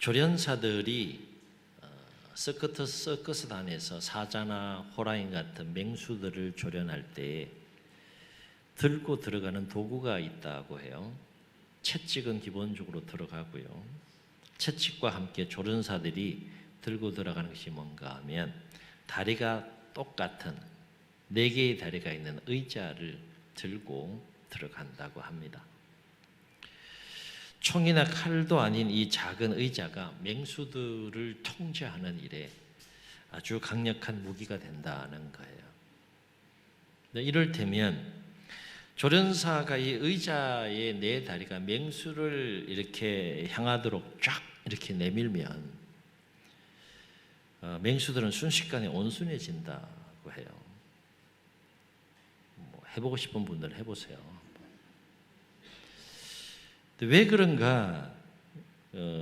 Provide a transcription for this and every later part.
조련사들이 서커스단에서 사자나 호랑이 같은 맹수들을 조련할 때 들고 들어가는 도구가 있다고 해요. 채찍은 기본적으로 들어가고요. 채찍과 함께 조련사들이 들고 들어가는 것이 뭔가 하면 다리가 똑같은 4개의 다리가 있는 의자를 들고 들어간다고 합니다. 총이나 칼도 아닌 이 작은 의자가 맹수들을 통제하는 일에 아주 강력한 무기가 된다는 거예요. 이를테면 조련사가 이 의자의 4다리가 맹수를 이렇게 향하도록 쫙 이렇게 내밀면 맹수들은 순식간에 온순해진다고 해요. 해보고 싶은 분들 해보세요. 왜 그런가?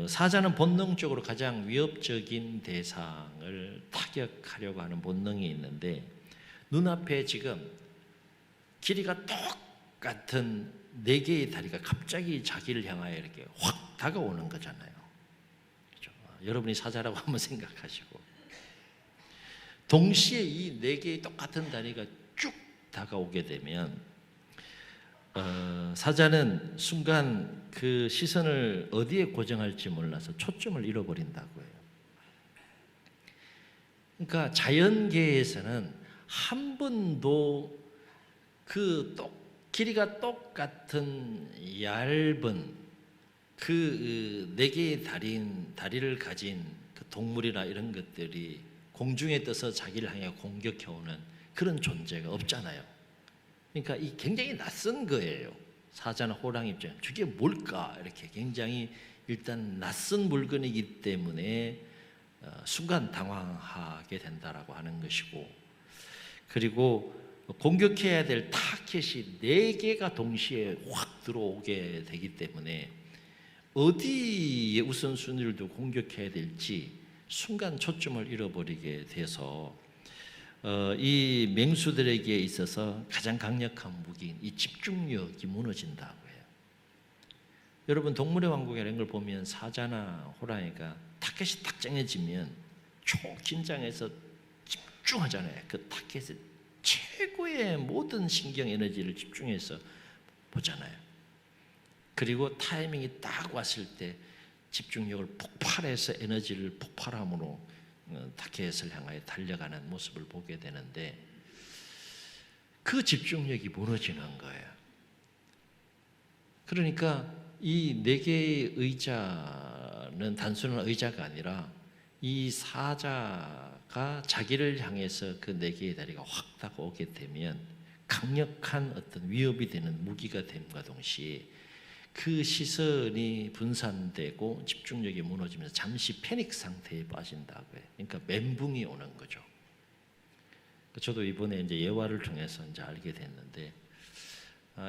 사자는 본능적으로 가장 위협적인 대상을 타격하려고 하는 본능이 있는데 눈앞에 지금 길이가 똑같은 4개의 다리가 갑자기 자기를 향하여 이렇게 확 다가오는 거잖아요. 그렇죠? 여러분이 사자라고 한번 생각하시고 동시에 이 4개의 똑같은 다리가 쭉 다가오게 되면 사자는 순간 그 시선을 어디에 고정할지 몰라서 초점을 잃어버린다고 해요. 그러니까 자연계에서는 한 번도 그 길이가 똑같은 얇은 그 4개의 다리를 가진 그 동물이나 이런 것들이 공중에 떠서 자기를 향해 공격해오는 그런 존재가 없잖아요. 그러니까 이 굉장히 낯선 거예요. 사자나 호랑이 입장에 저게 뭘까? 이렇게 굉장히 일단 낯선 물건이기 때문에 순간 당황하게 된다라고 하는 것이고, 그리고 공격해야 될 타켓이 4개가 동시에 확 들어오게 되기 때문에 어디에 우선순위를 두고 공격해야 될지 순간 초점을 잃어버리게 돼서 이 맹수들에게 있어서 가장 강력한 무기인 이 집중력이 무너진다고 해요. 여러분 동물의 왕국에 이런 걸 보면 사자나 호랑이가 타켓이 딱 정해지면 초긴장해서 집중하잖아요. 그 타켓에 최고의 모든 신경 에너지를 집중해서 보잖아요. 그리고 타이밍이 딱 왔을 때 집중력을 폭발해서 에너지를 폭발함으로 타켓을 향하여 달려가는 모습을 보게 되는데 그 집중력이 무너지는 거예요. 그러니까 이 4개의 의자는 단순한 의자가 아니라 이 사자가 자기를 향해서 그 4개의 다리가 확 다가오게 되면 강력한 어떤 위협이 되는 무기가 됨과 동시에 그 시선이 분산되고 집중력이 무너지면서 잠시 패닉 상태에 빠진다고 해요. 그러니까 멘붕이 오는 거죠. 저도 이번에 이제 예화를 통해서 이제 알게 됐는데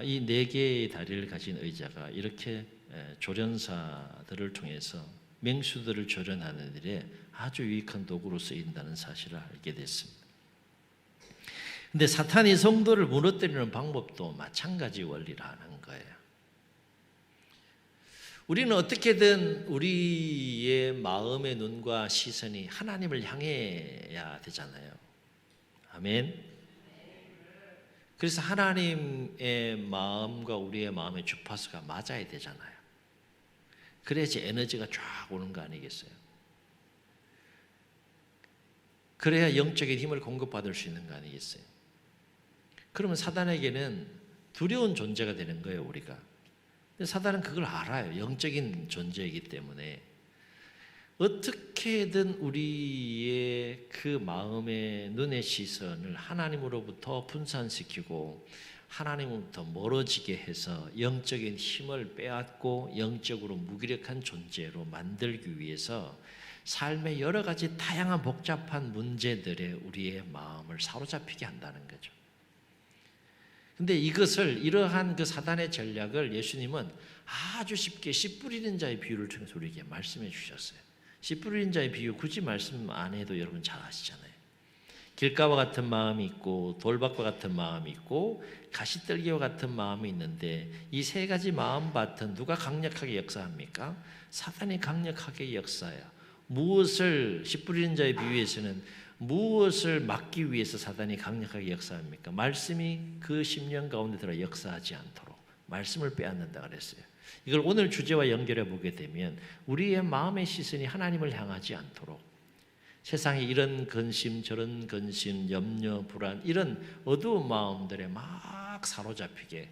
이 4개의 다리를 가진 의자가 이렇게 조련사들을 통해서 맹수들을 조련하는 일에 아주 유익한 도구로 쓰인다는 사실을 알게 됐습니다. 근데 사탄이 성도를 무너뜨리는 방법도 마찬가지 원리라는 거예요. 우리는 어떻게든 우리의 마음의 눈과 시선이 하나님을 향해야 되잖아요. 아멘. 그래서 하나님의 마음과 우리의 마음의 주파수가 맞아야 되잖아요. 그래야지 에너지가 쫙 오는 거 아니겠어요? 그래야 영적인 힘을 공급받을 수 있는 거 아니겠어요? 그러면 사단에게는 두려운 존재가 되는 거예요, 우리가. 근데 사단은 그걸 알아요. 영적인 존재이기 때문에 어떻게든 우리의 그 마음의 눈의 시선을 하나님으로부터 분산시키고 하나님으로부터 멀어지게 해서 영적인 힘을 빼앗고 영적으로 무기력한 존재로 만들기 위해서 삶의 여러 가지 다양한 복잡한 문제들에 우리의 마음을 사로잡히게 한다는 거죠. 근데 이러한 그 사단의 전략을 예수님은 아주 쉽게 씨 뿌리는 자의 비유를 통해서 우리에게 말씀해 주셨어요. 씨 뿌리는 자의 비유 굳이 말씀 안 해도 여러분 잘 아시잖아요. 길가와 같은 마음이 있고 돌박과 같은 마음이 있고 가시떨기와 같은 마음이 있는데 이 세 가지 마음밭은 누가 강력하게 역사합니까? 사단이 강력하게 역사해요. 무엇을 씨 뿌리는 자의 비유에서는 무엇을 막기 위해서 사단이 강력하게 역사합니까? 말씀이 그 심령 가운데 들어 역사하지 않도록 말씀을 빼앗는다 그랬어요. 이걸 오늘 주제와 연결해 보게 되면 우리의 마음의 시선이 하나님을 향하지 않도록 세상에 이런 근심 저런 근심 염려 불안 이런 어두운 마음들에 막 사로잡히게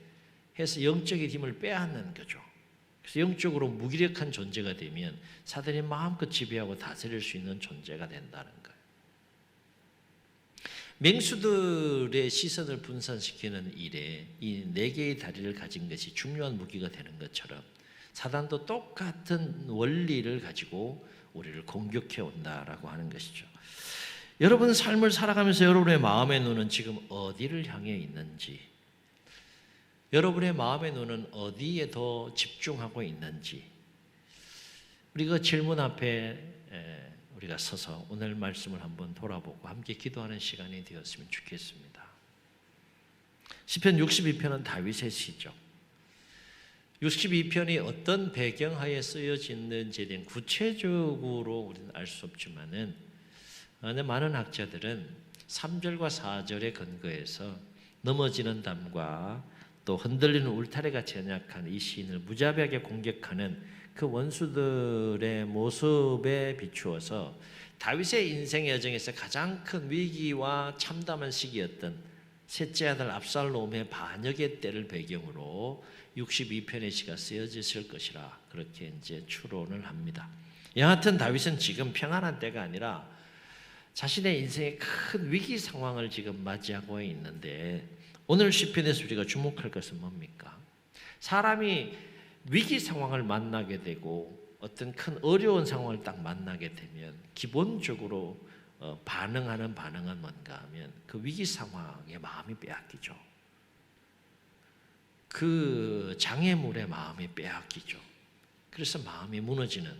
해서 영적인 힘을 빼앗는 거죠. 그래서 영적으로 무기력한 존재가 되면 사단이 마음껏 지배하고 다스릴 수 있는 존재가 된다는 거예요. 맹수들의 시선을 분산시키는 일에 이 네 개의 다리를 가진 것이 중요한 무기가 되는 것처럼 사단도 똑같은 원리를 가지고 우리를 공격해 온다라고 하는 것이죠. 여러분 삶을 살아가면서 여러분의 마음의 눈은 지금 어디를 향해 있는지, 여러분의 마음의 눈은 어디에 더 집중하고 있는지, 우리가 질문 앞에 우리가 서서 오늘 말씀을 한번 돌아보고 함께 기도하는 시간이 되었으면 좋겠습니다. 시편 62편은 다윗의 시죠. 62편이 어떤 배경하에 쓰여졌는지에 대한 구체적으로 우리는 알 수 없지만은 많은 학자들은 3절과 4절에 근거해서 넘어지는 담과 또 흔들리는 울타리같이 연약한 이 시인을 무자비하게 공격하는 그 원수들의 모습에 비추어서 다윗의 인생의 여정에서 가장 큰 위기와 참담한 시기였던 셋째 아들 압살롬의 반역의 때를 배경으로 62편의 시가 쓰여졌을 것이라 그렇게 이제 추론을 합니다. 여하튼 다윗은 지금 평안한 때가 아니라 자신의 인생의 큰 위기 상황을 지금 맞이하고 있는데 오늘 시편에서 우리가 주목할 것은 뭡니까? 사람이 위기 상황을 만나게 되고 어떤 큰 어려운 상황을 딱 만나게 되면 기본적으로 반응은 뭔가 하면 그 위기 상황에 마음이 빼앗기죠. 그 장애물에 마음이 빼앗기죠. 그래서 마음이 무너지는,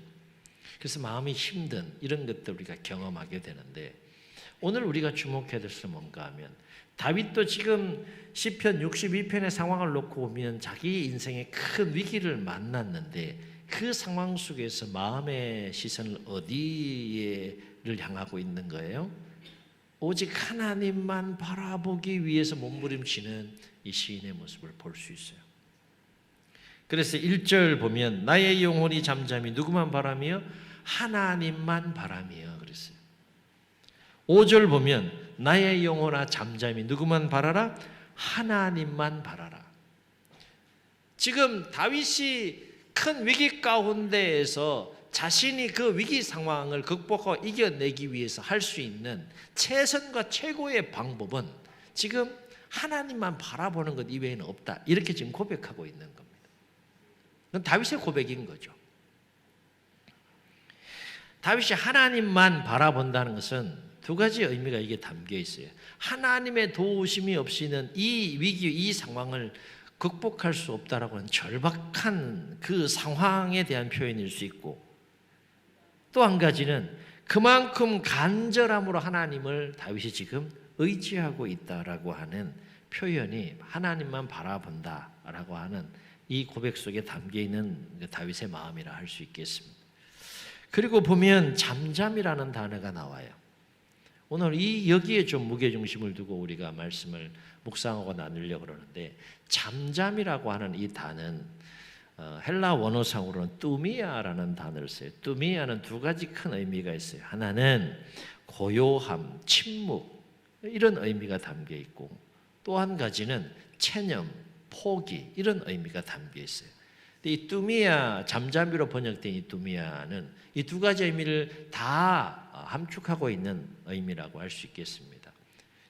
그래서 마음이 힘든 이런 것들 우리가 경험하게 되는데 오늘 우리가 주목해야 될 것은 뭔가 하면 다윗도 지금 시편 62편의 상황을 놓고 보면 자기 인생의 큰 위기를 만났는데 그 상황 속에서 마음의 시선을 어디에를 향하고 있는 거예요? 오직 하나님만 바라보기 위해서 몸부림치는 이 시인의 모습을 볼 수 있어요. 그래서 1절 보면 나의 영혼이 잠잠히 누구만 바라며 하나님만 바라며 그랬어요. 5절 보면 나의 영혼아 잠잠히 누구만 바라라? 하나님만 바라라. 지금 다윗이 큰 위기 가운데에서 자신이 그 위기 상황을 극복하고 이겨내기 위해서 할 수 있는 최선과 최고의 방법은 지금 하나님만 바라보는 것 이외에는 없다. 이렇게 지금 고백하고 있는 겁니다. 그건 다윗의 고백인 거죠. 다윗이 하나님만 바라본다는 것은 두 가지 의미가 이게 담겨 있어요. 하나님의 도우심이 없이는 이 위기, 이 상황을 극복할 수 없다라고 하는 절박한 그 상황에 대한 표현일 수 있고 또 한 가지는 그만큼 간절함으로 하나님을 다윗이 지금 의지하고 있다라고 하는 표현이 하나님만 바라본다라고 하는 이 고백 속에 담겨 있는 다윗의 마음이라 할 수 있겠습니다. 그리고 보면 잠잠이라는 단어가 나와요. 오늘 여기에 좀 무게중심을 두고 우리가 말씀을 묵상하고 나누려고 그러는데 잠잠이라고 하는 이 단어는 헬라 원어상으로는 뚜미아라는 단어를 써요. 뚜미아는 두 가지 큰 의미가 있어요. 하나는 고요함, 침묵 이런 의미가 담겨 있고 또 한 가지는 체념, 포기 이런 의미가 담겨 있어요. 이 뚜미아, 잠잠이로 번역된 이 뚜미아는 이 두 가지 의미를 다 함축하고 있는 의미라고 할 수 있겠습니다.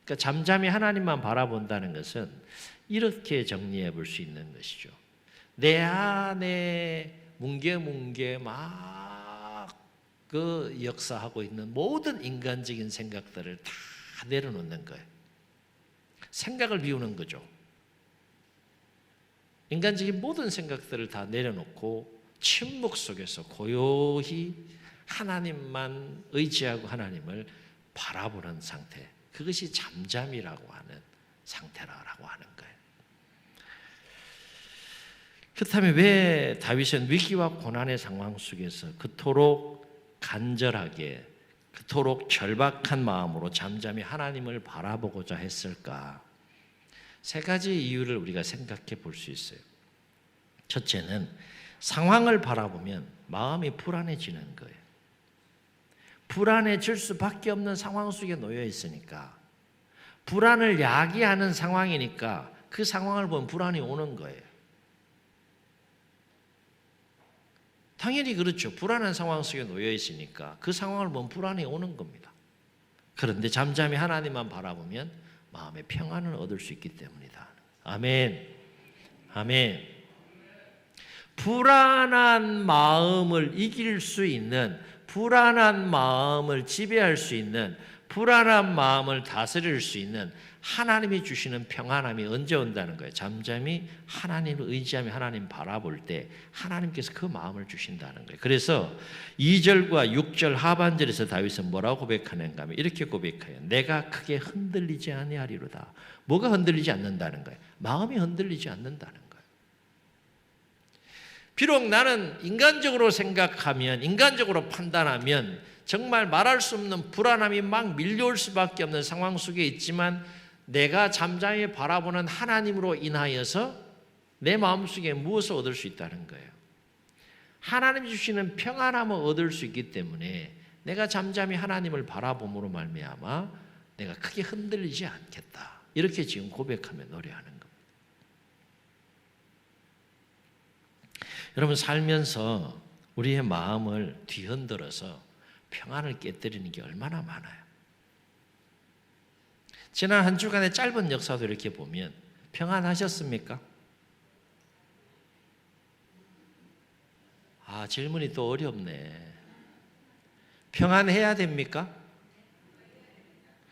그러니까 잠잠히 하나님만 바라본다는 것은 이렇게 정리해 볼 수 있는 것이죠. 내 안에 뭉게뭉게 막 그 역사하고 있는 모든 인간적인 생각들을 다 내려놓는 거예요. 생각을 비우는 거죠. 인간적인 모든 생각들을 다 내려놓고 침묵 속에서 고요히 하나님만 의지하고 하나님을 바라보는 상태. 그것이 잠잠이라고 하는 상태라고 하는 거예요. 그렇다면 왜 다윗은 위기와 고난의 상황 속에서 그토록 간절하게, 그토록 절박한 마음으로 잠잠히 하나님을 바라보고자 했을까? 세 가지 이유를 우리가 생각해 볼 수 있어요. 첫째는 상황을 바라보면 마음이 불안해지는 거예요. 불안해질 수밖에 없는 상황 속에 놓여 있으니까, 불안을 야기하는 상황이니까 그 상황을 보면 불안이 오는 거예요. 당연히 그렇죠. 불안한 상황 속에 놓여 있으니까 그 상황을 보면 불안이 오는 겁니다. 그런데 잠잠히 하나님만 바라보면 마음의 평안을 얻을 수 있기 때문이다. 아멘. 아멘. 불안한 마음을 이길 수 있는, 불안한 마음을 지배할 수 있는, 불안한 마음을 다스릴 수 있는 하나님이 주시는 평안함이 언제 온다는 거예요? 잠잠히 하나님을 의지하며 하나님 바라볼 때 하나님께서 그 마음을 주신다는 거예요. 그래서 2절과 6절 하반절에서 다윗은 뭐라고 고백하는가 하면 이렇게 고백해요. 내가 크게 흔들리지 아니하리로다. 뭐가 흔들리지 않는다는 거예요? 마음이 흔들리지 않는다는 거예요. 비록 나는 인간적으로 생각하면, 인간적으로 판단하면 정말 말할 수 없는 불안함이 막 밀려올 수밖에 없는 상황 속에 있지만, 내가 잠잠히 바라보는 하나님으로 인하여서 내 마음속에 무엇을 얻을 수 있다는 거예요? 하나님이 주시는 평안함을 얻을 수 있기 때문에 내가 잠잠히 하나님을 바라봄으로 말미암아 내가 크게 흔들리지 않겠다. 이렇게 지금 고백하며 노래하는 겁니다. 여러분, 살면서 우리의 마음을 뒤흔들어서 평안을 깨뜨리는 게 얼마나 많아요. 지난 한 주간의 짧은 역사도 이렇게 보면 평안하셨습니까? 질문이 또 어렵네. 평안해야 됩니까?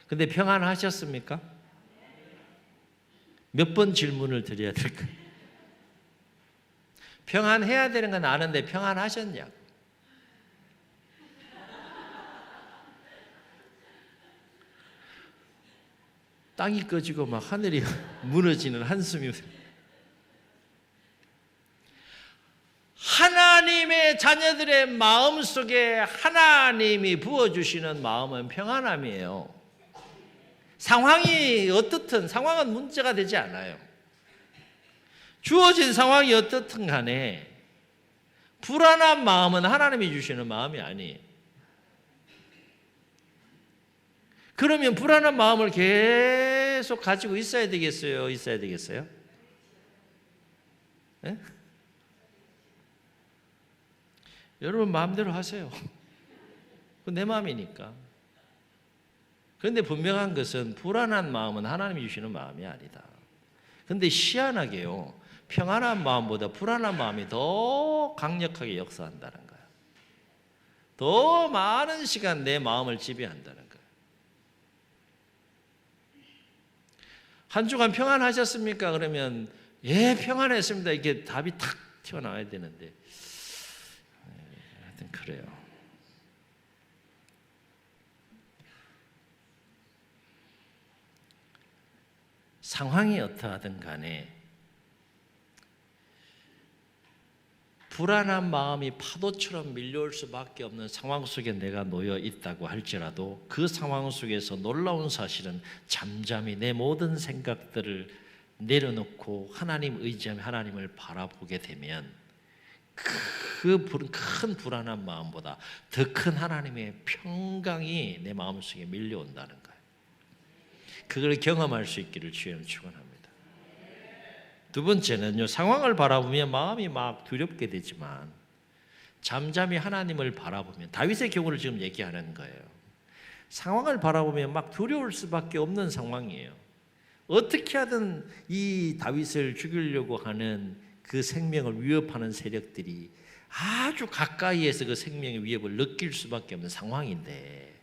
근데 평안하셨습니까? 몇 번 질문을 드려야 될까요? 평안해야 되는 건 아는데 평안하셨냐고. 땅이 꺼지고 막 하늘이 무너지는 한숨이. 하나님의 자녀들의 마음 속에 하나님이 부어주시는 마음은 평안함이에요. 상황이 어떻든 상황은 문제가 되지 않아요. 주어진 상황이 어떻든 간에 불안한 마음은 하나님이 주시는 마음이 아니에요. 그러면 불안한 마음을 계속 가지고 있어야 되겠어요? 있어야 되겠어요? 네? 여러분 마음대로 하세요. 내 마음이니까. 그런데 분명한 것은 불안한 마음은 하나님이 주시는 마음이 아니다. 그런데 희한하게요, 평안한 마음보다 불안한 마음이 더 강력하게 역사한다는 거예요. 더 많은 시간 내 마음을 지배한다는 거예요. 한 주간 평안하셨습니까? 그러면 예, 평안했습니다. 이게 답이 탁 튀어나와야 되는데 하여튼 그래요. 상황이 어떠하든 간에 불안한 마음이 파도처럼 밀려올 수밖에 없는 상황 속에 내가 놓여 있다고 할지라도 그 상황 속에서 놀라운 사실은 잠잠히 내 모든 생각들을 내려놓고 하나님 의지하며 하나님을 바라보게 되면 그 큰 불안한 마음보다 더 큰 하나님의 평강이 내 마음속에 밀려온다는 거예요. 그걸 경험할 수 있기를 주여 축원합니다. 두 번째는요, 상황을 바라보면 마음이 막 두렵게 되지만 잠잠히 하나님을 바라보면, 다윗의 경우를 지금 얘기하는 거예요. 상황을 바라보면 막 두려울 수밖에 없는 상황이에요. 어떻게 하든 이 다윗을 죽이려고 하는 그 생명을 위협하는 세력들이 아주 가까이에서 그 생명의 위협을 느낄 수밖에 없는 상황인데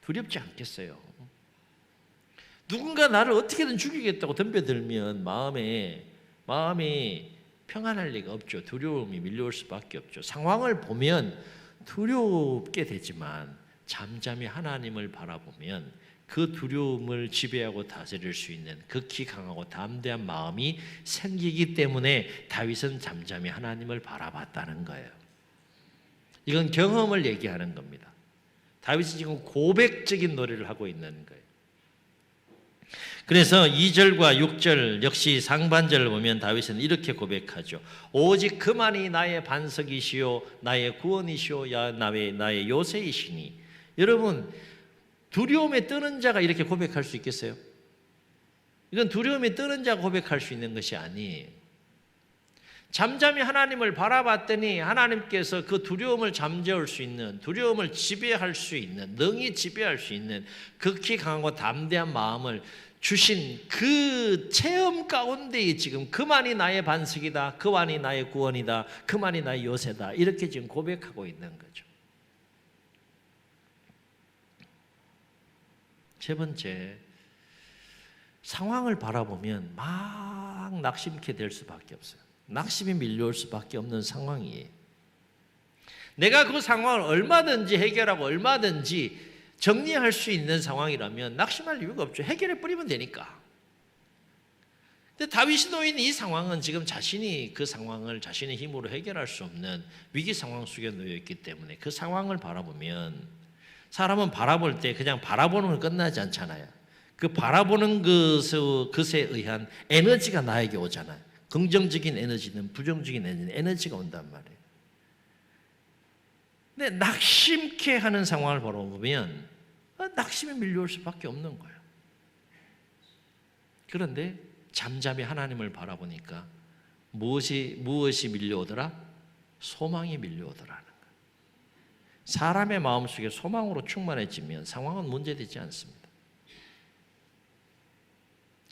두렵지 않겠어요? 누군가 나를 어떻게든 죽이겠다고 덤벼들면 마음이 평안할 리가 없죠. 두려움이 밀려올 수밖에 없죠. 상황을 보면 두렵게 되지만 잠잠히 하나님을 바라보면 그 두려움을 지배하고 다스릴 수 있는 극히 강하고 담대한 마음이 생기기 때문에 다윗은 잠잠히 하나님을 바라봤다는 거예요. 이건 경험을 얘기하는 겁니다. 다윗이 지금 고백적인 노래를 하고 있는 거예요. 그래서 2절과 6절 역시 상반절을 보면 다윗은 이렇게 고백하죠. 오직 그만이 나의 반석이시오 나의 구원이시오 나의 요새이시니. 여러분, 두려움에 떠는 자가 이렇게 고백할 수 있겠어요? 이건 두려움에 떠는 자가 고백할 수 있는 것이 아니에요. 잠잠히 하나님을 바라봤더니 하나님께서 그 두려움을 잠재울 수 있는, 두려움을 지배할 수 있는, 능히 지배할 수 있는 극히 강하고 담대한 마음을 주신 그 체험 가운데에 지금 그만이 나의 반석이다, 그만이 나의 구원이다, 그만이 나의 요새다, 이렇게 지금 고백하고 있는 거죠. 세 번째, 상황을 바라보면 막 낙심케 될 수밖에 없어요. 낙심이 밀려올 수밖에 없는 상황이에요. 내가 그 상황을 얼마든지 해결하고 얼마든지 정리할 수 있는 상황이라면 낙심할 이유가 없죠. 해결해 버리면 되니까. 근데 다윗이 놓인 이 상황은 지금 자신이 그 상황을 자신의 힘으로 해결할 수 없는 위기 상황 속에 놓여 있기 때문에 그 상황을 바라보면, 사람은 바라볼 때 그냥 바라보는 건 끝나지 않잖아요. 그 바라보는 것에 의한 에너지가 나에게 오잖아요. 긍정적인 에너지는 부정적인 에너지가 온단 말이에요. 근데 낙심케 하는 상황을 바라보면 낙심에 밀려올 수밖에 없는 거예요. 그런데 잠잠히 하나님을 바라보니까 무엇이 밀려오더라? 소망이 밀려오더라는 거예요. 사람의 마음속에 소망으로 충만해지면 상황은 문제되지 않습니다.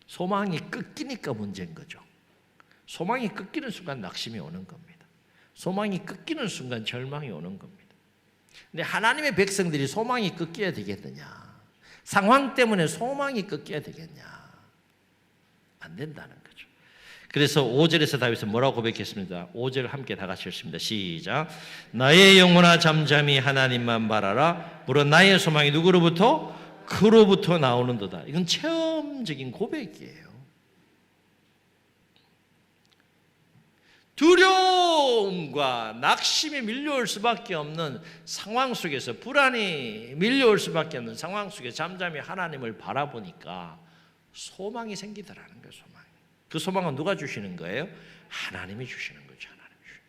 소망이 끊기니까 문제인 거죠. 소망이 끊기는 순간 낙심이 오는 겁니다. 소망이 끊기는 순간 절망이 오는 겁니다. 근데 하나님의 백성들이 소망이 끊겨야 되겠느냐? 상황 때문에 소망이 끊겨야 되겠냐? 안 된다는 거죠. 그래서 5절에서 다윗은 뭐라고 고백했습니다. 5절 함께 다 같이 읽습니다. 시작. 나의 영혼아 잠잠히 하나님만 바라라. 물론 나의 소망이 누구로부터? 그로부터 나오는도다. 이건 체험적인 고백이에요. 두려움과 낙심이 밀려올 수밖에 없는 상황 속에서, 불안이 밀려올 수밖에 없는 상황 속에 잠잠히 하나님을 바라보니까 소망이 생기더라는 거예요. 소망이. 그 소망은 누가 주시는 거예요? 하나님이 주시는 거죠. 하나님이 주시는.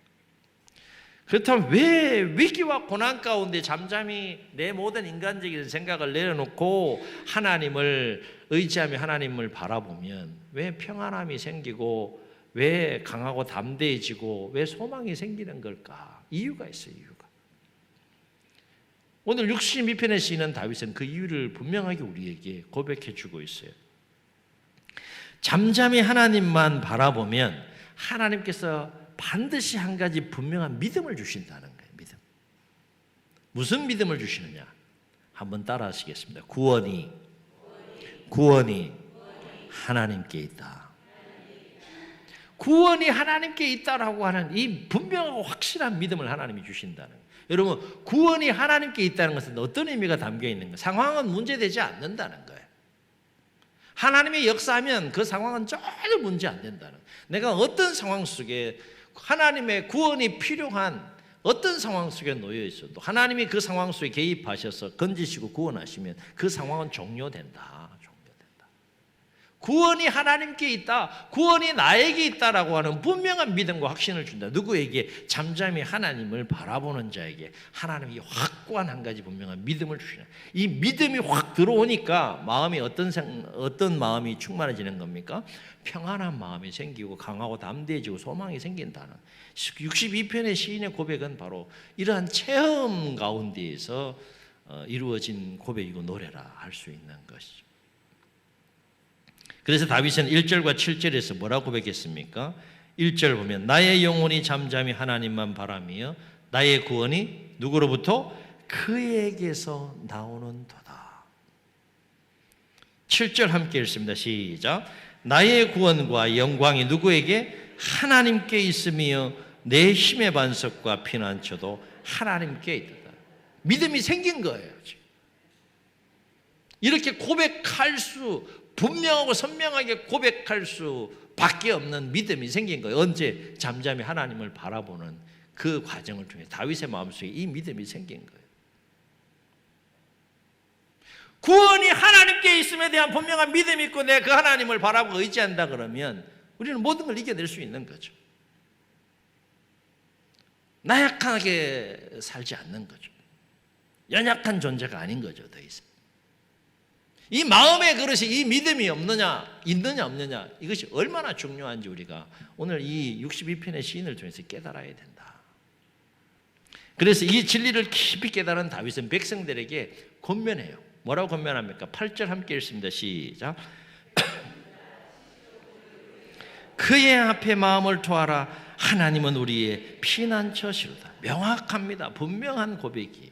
그렇다면 왜 위기와 고난 가운데 잠잠히 내 모든 인간적인 생각을 내려놓고 하나님을 의지하며 하나님을 바라보면 왜 평안함이 생기고 왜 강하고 담대해지고 왜 소망이 생기는 걸까? 이유가 있어요. 이유가. 오늘 62편에 쓰이는 다윗은 그 이유를 분명하게 우리에게 고백해 주고 있어요. 잠잠히 하나님만 바라보면 하나님께서 반드시 한 가지 분명한 믿음을 주신다는 거예요. 믿음. 무슨 믿음을 주시느냐? 한번 따라 하시겠습니다. 구원이 하나님께 있다. 구원이 하나님께 있다라고 하는 이 분명하고 확실한 믿음을 하나님이 주신다는 거예요. 여러분, 구원이 하나님께 있다는 것은 어떤 의미가 담겨 있는 거예요? 상황은 문제되지 않는다는 거예요. 하나님의 역사하면 그 상황은 전혀 문제 안 된다는 거예요. 내가 어떤 상황 속에 하나님의 구원이 필요한 어떤 상황 속에 놓여 있어도 하나님이 그 상황 속에 개입하셔서 건지시고 구원하시면 그 상황은 종료된다. 구원이 하나님께 있다, 구원이 나에게 있다라고 하는 분명한 믿음과 확신을 준다. 누구에게? 잠잠히 하나님을 바라보는 자에게 하나님이 확고한 한 가지 분명한 믿음을 주시는. 이 믿음이 확 들어오니까 마음이 어떤 마음이 충만해지는 겁니까? 평안한 마음이 생기고 강하고 담대해지고 소망이 생긴다는 62편의 시인의 고백은 바로 이러한 체험 가운데에서 이루어진 고백이고 노래라 할 수 있는 것이죠. 그래서 다윗은 1절과 7절에서 뭐라고 고백했습니까? 1절 보면 나의 영혼이 잠잠히 하나님만 바라며 나의 구원이 누구로부터? 그에게서 나오는도다. 7절 함께 읽습니다. 시작. 나의 구원과 영광이 누구에게? 하나님께 있으며 내 힘의 반석과 피난처도 하나님께 있다. 믿음이 생긴 거예요. 이렇게 고백할 수, 분명하고 선명하게 고백할 수밖에 없는 믿음이 생긴 거예요. 언제? 잠잠히 하나님을 바라보는 그 과정을 통해 다윗의 마음속에 이 믿음이 생긴 거예요. 구원이 하나님께 있음에 대한 분명한 믿음이 있고 내가 그 하나님을 바라보고 의지한다 그러면 우리는 모든 걸 이겨낼 수 있는 거죠. 나약하게 살지 않는 거죠. 연약한 존재가 아닌 거죠. 더 이상. 이 마음의 그릇이, 이 믿음이 있느냐 없느냐, 이것이 얼마나 중요한지 우리가 오늘 이 62편의 시인을 통해서 깨달아야 된다. 그래서 이 진리를 깊이 깨달은 다윗은 백성들에게 권면해요. 뭐라고 권면합니까? 8절 함께 읽습니다. 시작. 그의 앞에 마음을 토하라. 하나님은 우리의 피난처시로다. 명확합니다. 분명한 고백이.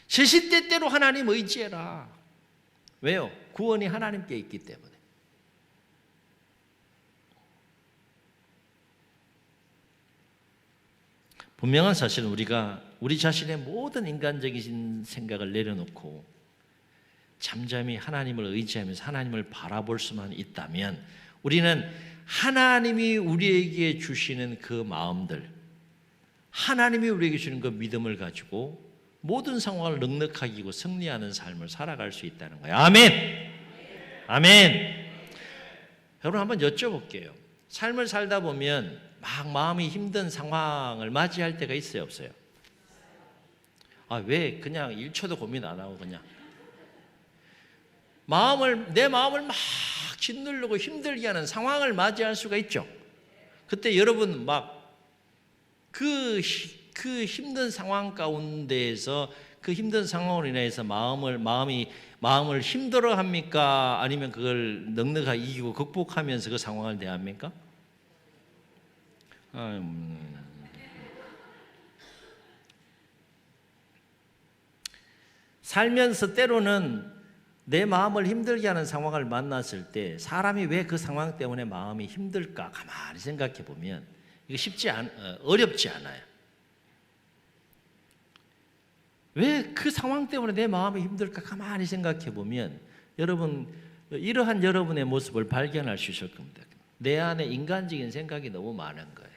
시시때때로 하나님 의지해라. 왜요? 구원이 하나님께 있기 때문에. 분명한 사실은 우리가 우리 자신의 모든 인간적인 생각을 내려놓고 잠잠히 하나님을 의지하면서 하나님을 바라볼 수만 있다면 우리는 하나님이 우리에게 주시는 그 마음들, 하나님이 우리에게 주는 그 믿음을 가지고 모든 상황을 넉넉하게 이기고 승리하는 삶을 살아갈 수 있다는 거예요. 아멘. 아멘. 여러분 한번 여쭤볼게요. 삶을 살다 보면 막 마음이 힘든 상황을 맞이할 때가 있어요, 없어요? 왜 그냥 1초도 고민 안 하고 그냥 내 마음을 막 짓누르고 힘들게 하는 상황을 맞이할 수가 있죠. 그때 여러분 막 그 힘든 상황 가운데에서 그 힘든 상황으로 인해서 마음을 힘들어합니까? 아니면 그걸 넉넉하게 이기고 극복하면서 그 상황을 대합니까? 살면서 때로는 내 마음을 힘들게 하는 상황을 만났을 때 사람이 왜 그 상황 때문에 마음이 힘들까 가만히 생각해 보면 이거 어렵지 않아요. 왜 그 상황 때문에 내 마음이 힘들까 가만히 생각해 보면 여러분 이러한 여러분의 모습을 발견할 수 있을 겁니다. 내 안에 인간적인 생각이 너무 많은 거예요.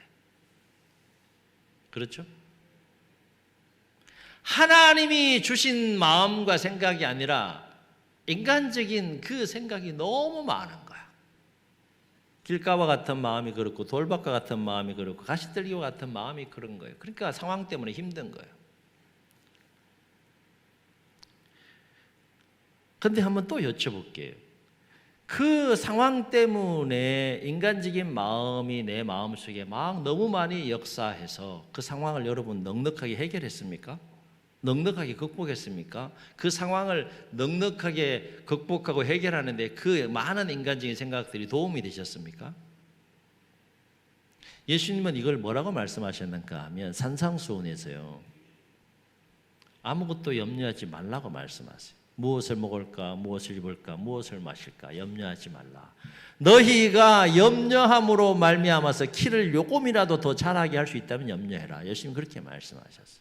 그렇죠? 하나님이 주신 마음과 생각이 아니라 인간적인 그 생각이 너무 많은 거야. 길가와 같은 마음이 그렇고 돌밭과 같은 마음이 그렇고 가시떨기와 같은 마음이 그런 거예요. 그러니까 상황 때문에 힘든 거예요. 그런데 한번 또 여쭤볼게요. 그 상황 때문에 인간적인 마음이 내 마음속에 막 너무 많이 역사해서 그 상황을 여러분 넉넉하게 해결했습니까? 넉넉하게 극복했습니까? 그 상황을 넉넉하게 극복하고 해결하는데 그 많은 인간적인 생각들이 도움이 되셨습니까? 예수님은 이걸 뭐라고 말씀하셨는가 하면 산상수훈에서요, 아무것도 염려하지 말라고 말씀하세요. 무엇을 먹을까, 무엇을 입을까, 무엇을 마실까 염려하지 말라. 너희가 염려함으로 말미암아서 키를 조금이라도 더 자라게 할 수 있다면 염려해라. 예수님 그렇게 말씀하셨어요.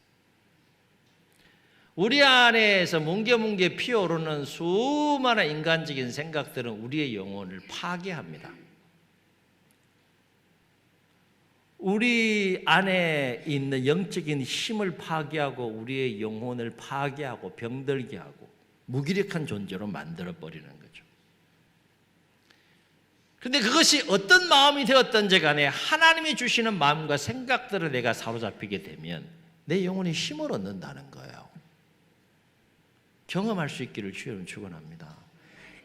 우리 안에서 뭉게뭉게 피어오르는 수많은 인간적인 생각들은 우리의 영혼을 파괴합니다. 우리 안에 있는 영적인 힘을 파괴하고 우리의 영혼을 파괴하고 병들게 하고 무기력한 존재로 만들어버리는 거죠. 그런데 그것이 어떤 마음이 되었든지 간에 하나님이 주시는 마음과 생각들을 내가 사로잡히게 되면 내 영혼이 힘을 얻는다는 거예요. 경험할 수 있기를 주여는 축원합니다.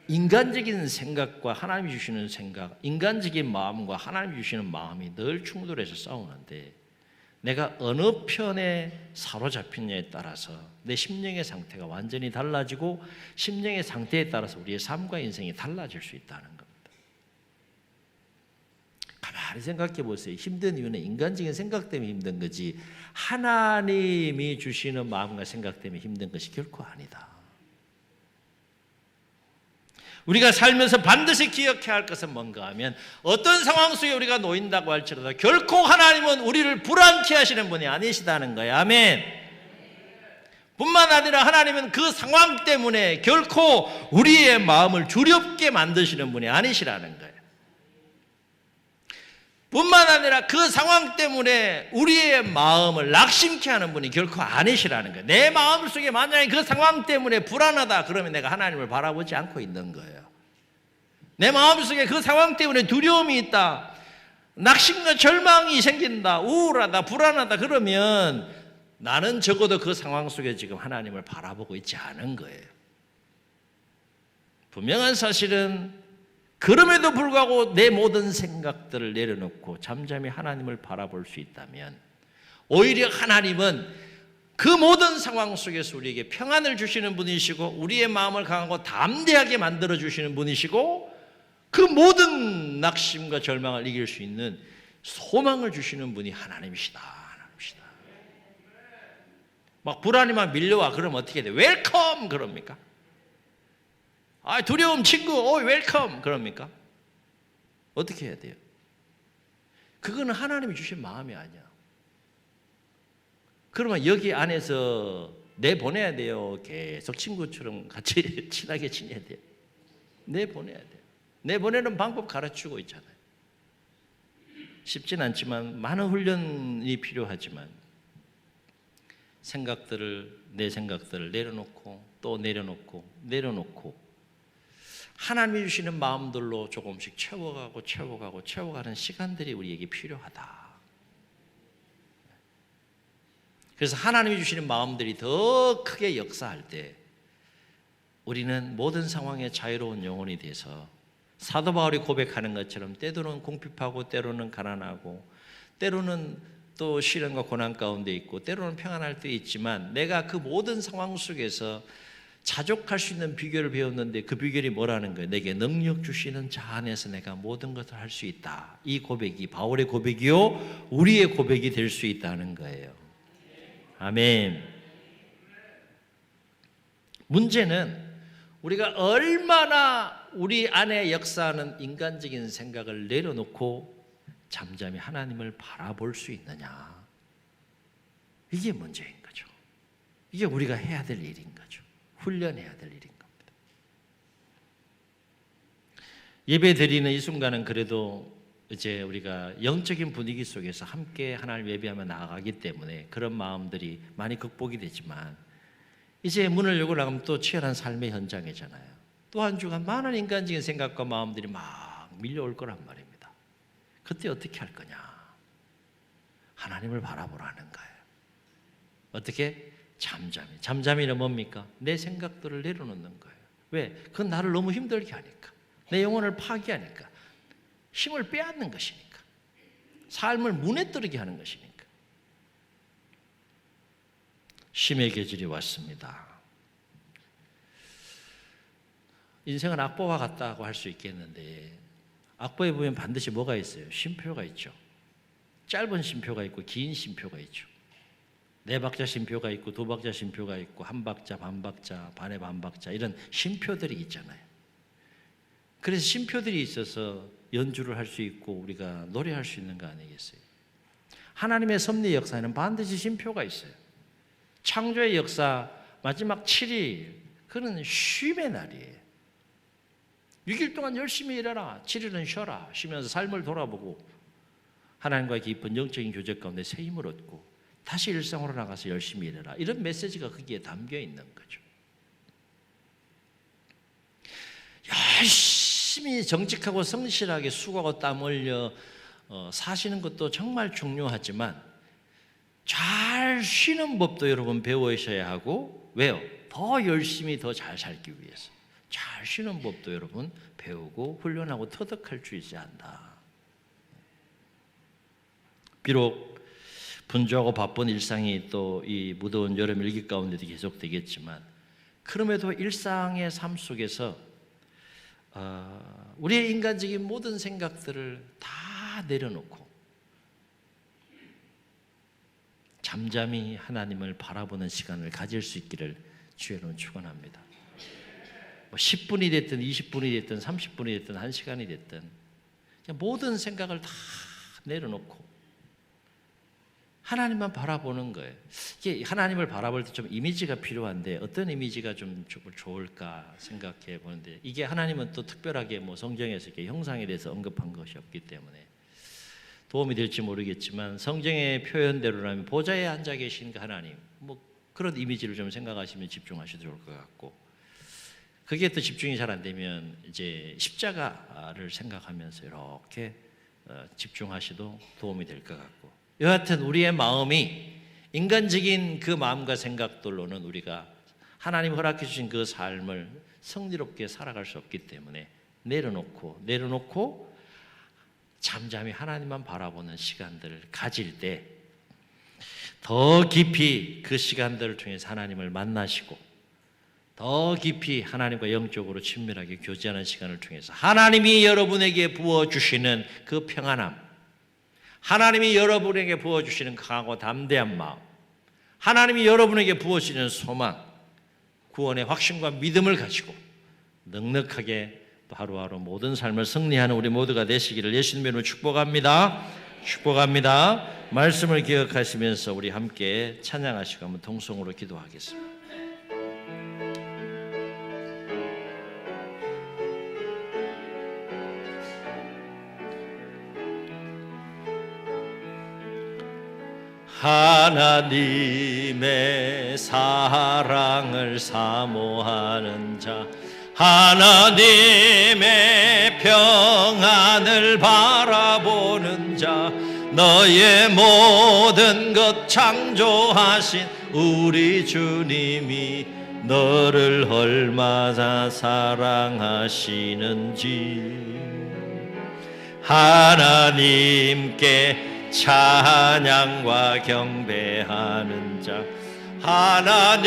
인간적인 생각과 하나님이 주시는 생각, 인간적인 마음과 하나님이 주시는 마음이 늘 충돌해서 싸우는데 내가 어느 편에 사로잡히냐에 따라서 내 심령의 상태가 완전히 달라지고 심령의 상태에 따라서 우리의 삶과 인생이 달라질 수 있다는 겁니다. 가만히 생각해 보세요. 힘든 이유는 인간적인 생각 때문에 힘든 거지 하나님이 주시는 마음과 생각 때문에 힘든 것이 결코 아니다. 우리가 살면서 반드시 기억해야 할 것은 뭔가 하면 어떤 상황 속에 우리가 놓인다고 할지라도 결코 하나님은 우리를 불안케 하시는 분이 아니시다는 거예요. 아멘. 뿐만 아니라 하나님은 그 상황 때문에 결코 우리의 마음을 두렵게 만드시는 분이 아니시라는 거예요. 뿐만 아니라 그 상황 때문에 우리의 마음을 낙심케 하는 분이 결코 아니시라는 거예요. 내 마음속에 만약에 그 상황 때문에 불안하다 그러면 내가 하나님을 바라보지 않고 있는 거예요. 내 마음속에 그 상황 때문에 두려움이 있다, 낙심과 절망이 생긴다, 우울하다, 불안하다 그러면 나는 적어도 그 상황 속에 지금 하나님을 바라보고 있지 않은 거예요. 분명한 사실은 그럼에도 불구하고 내 모든 생각들을 내려놓고 잠잠히 하나님을 바라볼 수 있다면 오히려 하나님은 그 모든 상황 속에서 우리에게 평안을 주시는 분이시고 우리의 마음을 강하고 담대하게 만들어주시는 분이시고 그 모든 낙심과 절망을 이길 수 있는 소망을 주시는 분이 하나님이시다. 하나님이시다. 막 불안이 막 밀려와 그러면 어떻게 돼? 웰컴 그럽니까? 두려움 친구 웰컴 그럽니까? 어떻게 해야 돼요? 그거는 하나님이 주신 마음이 아니야. 그러면 여기 안에서 내보내야 돼요. 계속 친구처럼 같이 친하게 지내야 돼요. 내보내야 돼요. 내보내는 방법 가르치고 있잖아요. 쉽진 않지만 많은 훈련이 필요하지만 내 생각들을 내려놓고 또 내려놓고 하나님이 주시는 마음들로 조금씩 채워가는 시간들이 우리에게 필요하다. 그래서 하나님이 주시는 마음들이 더 크게 역사할 때 우리는 모든 상황에 자유로운 영혼이 돼서 사도 바울이 고백하는 것처럼 때로는 궁핍하고 때로는 가난하고 때로는 또 시련과 고난 가운데 있고 때로는 평안할 때 있지만 내가 그 모든 상황 속에서 자족할 수 있는 비결을 배웠는데 그 비결이 뭐라는 거예요? 내게 능력 주시는 자 안에서 내가 모든 것을 할 수 있다. 이 고백이 바울의 고백이요 우리의 고백이 될 수 있다는 거예요. 아멘. 문제는 우리가 얼마나 우리 안에 역사하는 인간적인 생각을 내려놓고 잠잠히 하나님을 바라볼 수 있느냐. 이게 문제인 거죠. 이게 우리가 해야 될 일인 거죠. 훈련해야 될 일인 겁니다. 예배 드리는 이 순간은 그래도 이제 우리가 영적인 분위기 속에서 함께 하나님 예배하며 나아가기 때문에 그런 마음들이 많이 극복이 되지만 이제 문을 열고 나가면 또 치열한 삶의 현장이잖아요. 또 한 주간 많은 인간적인 생각과 마음들이 막 밀려올 거란 말입니다. 그때 어떻게 할 거냐? 하나님을 바라보라는 거예요. 어떻게? 잠잠이는 뭡니까? 내 생각들을 내려놓는 거예요. 왜? 그건 나를 너무 힘들게 하니까. 내 영혼을 파괴하니까. 힘을 빼앗는 것이니까. 삶을 무너뜨리게 하는 것이니까. 쉼의 계절이 왔습니다. 인생은 악보와 같다고 할 수 있겠는데 악보에 보면 반드시 뭐가 있어요? 쉼표가 있죠. 짧은 쉼표가 있고 긴 쉼표가 있죠. 4박자 쉼표가 있고 2박자 쉼표가 있고 1박자, 반박자, 반의 반박자 이런 쉼표들이 있잖아요. 그래서 쉼표들이 있어서 연주를 할 수 있고 우리가 노래할 수 있는 거 아니겠어요? 하나님의 섭리 역사에는 반드시 쉼표가 있어요. 창조의 역사 마지막 7일 그는 쉼의 날이에요. 6일 동안 열심히 일해라. 7일은 쉬어라. 쉬면서 삶을 돌아보고 하나님과의 깊은 영적인 교제 가운데 새 힘을 얻고 다시 일상으로 나가서 열심히 일해라. 이런 메시지가 거기에 담겨 있는 거죠. 열심히 정직하고 성실하게 수고하고 땀 흘려 사시는 것도 정말 중요하지만 잘 쉬는 법도 여러분 배우셔야 하고 왜요? 더 열심히 더 잘 살기 위해서 잘 쉬는 법도 여러분 배우고 훈련하고 터득할 줄 있어야 한다. 비록 분주하고 바쁜 일상이 또 이 무더운 여름 일기 가운데도 계속되겠지만 그럼에도 일상의 삶 속에서 우리의 인간적인 모든 생각들을 다 내려놓고 잠잠히 하나님을 바라보는 시간을 가질 수 있기를 주의로 축원합니다. 10분이 됐든 20분이 됐든 30분이 됐든 1시간이 됐든 모든 생각을 다 내려놓고 하나님만 바라보는 거예요. 이게 하나님을 바라볼 때 좀 이미지가 필요한데 어떤 이미지가 좀 좋을까 생각해 보는데, 이게 하나님은 또 특별하게 뭐 성경에서 이렇게 형상에 대해서 언급한 것이 없기 때문에 도움이 될지 모르겠지만, 성경의 표현대로라면 보좌에 앉아 계신 그 하나님, 뭐 그런 이미지를 좀 생각하시면 집중하셔도 좋을 것 같고, 그게 또 집중이 잘 안 되면 이제 십자가를 생각하면서 이렇게 집중하셔도 도움이 될 것 같고, 여하튼 우리의 마음이 인간적인 그 마음과 생각들로는 우리가 하나님 허락해 주신 그 삶을 성리롭게 살아갈 수 없기 때문에 내려놓고 잠잠히 하나님만 바라보는 시간들을 가질 때 더 깊이 그 시간들을 통해서 하나님을 만나시고, 더 깊이 하나님과 영적으로 친밀하게 교제하는 시간을 통해서 하나님이 여러분에게 부어주시는 그 평안함, 하나님이 여러분에게 부어주시는 강하고 담대한 마음, 하나님이 여러분에게 부어주시는 소망, 구원의 확신과 믿음을 가지고 넉넉하게 또 하루하루 모든 삶을 승리하는 우리 모두가 되시기를 예수님의 이름으로 축복합니다. 축복합니다. 말씀을 기억하시면서 우리 함께 찬양하시고 한번 통성으로 기도하겠습니다. 하나님의 사랑을 사모하는 자, 하나님의 평안을 바라보는 자, 너의 모든 것 창조하신 우리 주님이 너를 얼마나 사랑하시는지 하나님께 찬양과 경배하는 자, 하나님의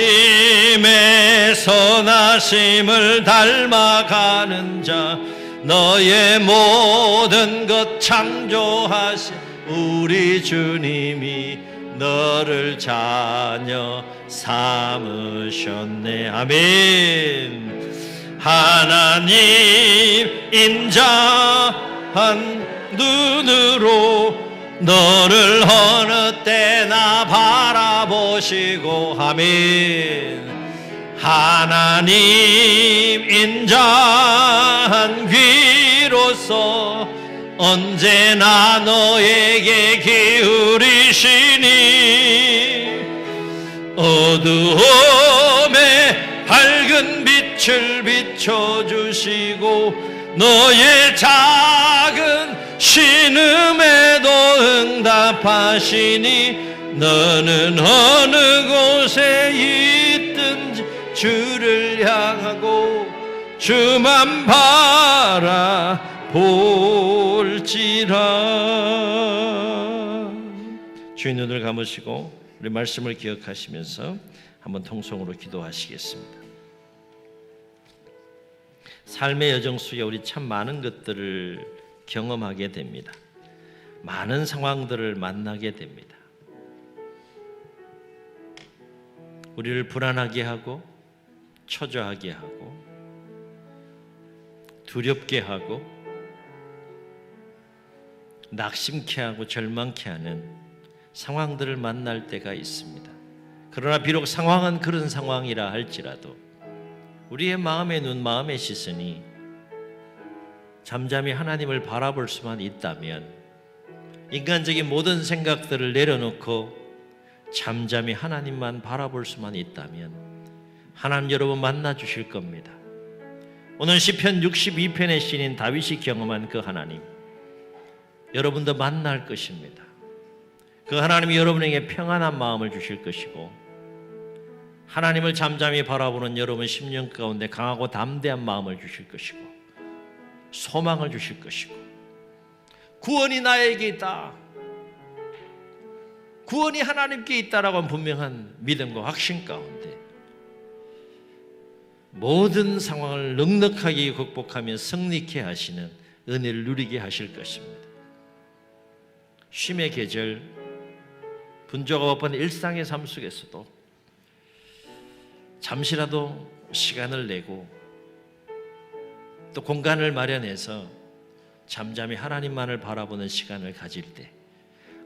선하심을 닮아가는 자, 너의 모든 것 창조하신 우리 주님이 너를 자녀 삼으셨네. 아멘. 하나님 인자한 눈으로 너를 어느 때나 바라보시고, 아멘. 하나님 인자한 귀로서 언제나 너에게 기울이시니, 어두움에 밝은 빛을 비춰주시고 너의 작은 신음에도 응답하시니, 너는 어느 곳에 있든지 주를 향하고 주만 바라볼지라. 주의 눈을 감으시고 우리 말씀을 기억하시면서 한번 통성으로 기도하시겠습니다. 삶의 여정 속에 우리 참 많은 것들을 경험하게 됩니다. 많은 상황들을 만나게 됩니다. 우리를 불안하게 하고 초조하게 하고 두렵게 하고 낙심케 하고 절망케 하는 상황들을 만날 때가 있습니다. 그러나 비록 상황은 그런 상황이라 할지라도 우리의 마음의 눈, 마음의 시선이 잠잠히 하나님을 바라볼 수만 있다면, 인간적인 모든 생각들을 내려놓고 잠잠히 하나님만 바라볼 수만 있다면 하나님 여러분 만나 주실 겁니다. 오늘 시편 62편의 시인 다윗이 경험한 그 하나님, 여러분도 만날 것입니다. 그 하나님이 여러분에게 평안한 마음을 주실 것이고, 하나님을 잠잠히 바라보는 여러분 심령 가운데 강하고 담대한 마음을 주실 것이고, 소망을 주실 것이고, 구원이 나에게 있다, 구원이 하나님께 있다라고 하는 분명한 믿음과 확신 가운데 모든 상황을 넉넉하게 극복하며 승리케 하시는 은혜를 누리게 하실 것입니다. 쉼의 계절, 분주가 바쁜 일상의 삶 속에서도 잠시라도 시간을 내고 또 공간을 마련해서 잠잠히 하나님만을 바라보는 시간을 가질 때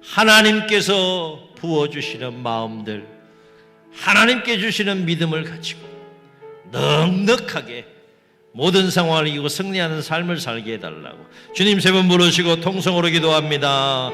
하나님께서 부어주시는 마음들, 하나님께 주시는 믿음을 가지고 넉넉하게 모든 상황을 이기고 승리하는 삶을 살게 해달라고 주님 세 번 부르시고 통성으로 기도합니다.